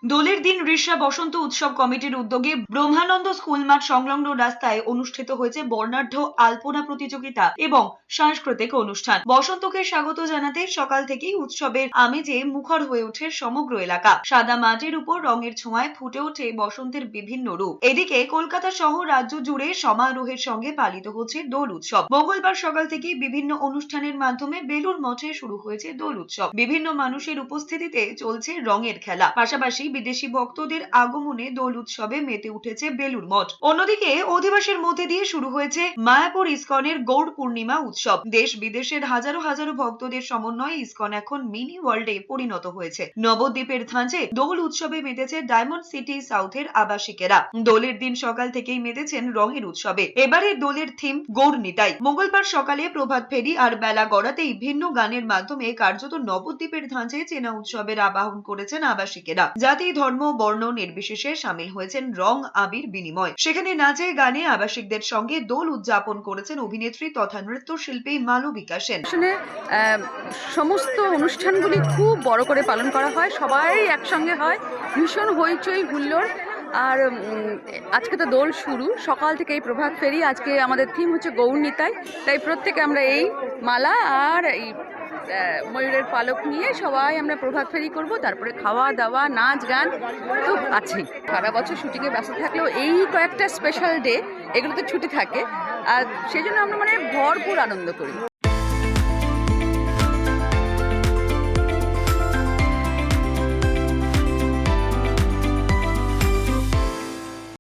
দোলের দিন রিষড়া বসন্ত উৎসব কমিটির উদ্যোগে ব্রহ্মানন্দ স্কুল মাঠ সংলগ্ন রাস্তায় অনুষ্ঠিত হয়েছে বর্ণাঢ্য আলপনা প্রতিযোগিতা এবং সাংস্কৃতিক অনুষ্ঠান। বসন্তকে স্বাগত জানাতে সকাল থেকেই উৎসবের আমেজে মুখর হয়ে ওঠে সমগ্র এলাকা। সাদা মাটির উপর রঙের ছোঁয়ায় ফুটে ওঠে বসন্তের বিভিন্ন রূপ। এদিকে কলকাতা সহ রাজ্য জুড়ে সমারোহের সঙ্গে পালিত হচ্ছে দোল উৎসব। মঙ্গলবার সকাল থেকেই বিভিন্ন অনুষ্ঠানের মাধ্যমে বেলুড় মঠে শুরু হয়েছে দোল উৎসব। বিভিন্ন মানুষের উপস্থিতিতে চলছে রঙের খেলা, পাশাপাশি বিদেশি ভক্তদের আগমনে দোল উৎসবে মেতে উঠেছে বেলুড় মঠ। অন্যদিকে অধিবাসের মধ্যে দিয়ে শুরু হয়েছে মায়াপুর ইসকনের গৌড় পূর্ণিমা উৎসব। দেশ বিদেশের হাজারো হাজারো ভক্তদের সমন্বয়ে ইসকন এখন মিনি ওয়ার্ল্ডে পরিণত হয়েছে। নবদ্বীপের ধাঁচে দোল উৎসবে মেতেছে ডায়মন্ড সিটি সাউথের আবাসিকেরা। দোলের দিন সকাল থেকেই মেতেছেন রঙের উৎসবে। এবারে দোলের থিম গৌড় নিতাই। মঙ্গলবার সকালে প্রভাত ফেরি আর বেলা গড়াতেই ভিন্ন গানের মাধ্যমে কার্যত নবদ্বীপের ধাঁচে চেনা উৎসবের আবাহন করেছেন আবাসিকেরা। জাতি, ধর্ম, বর্ণ নির্বিশেষে সামিল হয়েছেন রং আবির বিনিময়। সেখানে নাচে গানে আবাসিকদের সঙ্গে দোল উদযাপন করেছেন অভিনেত্রী তথা নৃত্যশিল্পী মালবিকা সেন। সমস্ত অনুষ্ঠানগুলি খুব বড় করে পালন করা হয়, সবাই একসঙ্গে হয়, ভীষণ হইচই হুল্লোড়। আর আজকে তো দোল শুরু, সকাল থেকে এই প্রভাত ফেরি। আজকে আমাদের থিম হচ্ছে গৌড় নিতাই, তাই প্রত্যেকে আমরা এই মালা আর এই ময়ূরের পালক নিয়ে সবাই আমরা প্রভাত ফেরি করব। তারপরে খাওয়া দাওয়া, নাচ গান তো আছেই। সারা বছর শুটিংয়ে ব্যস্ত থাকলেও এই কয়েকটা স্পেশাল ডে এগুলোতে ছুটি থাকে, আর সেই জন্য আমরা ভরপুর আনন্দ করি।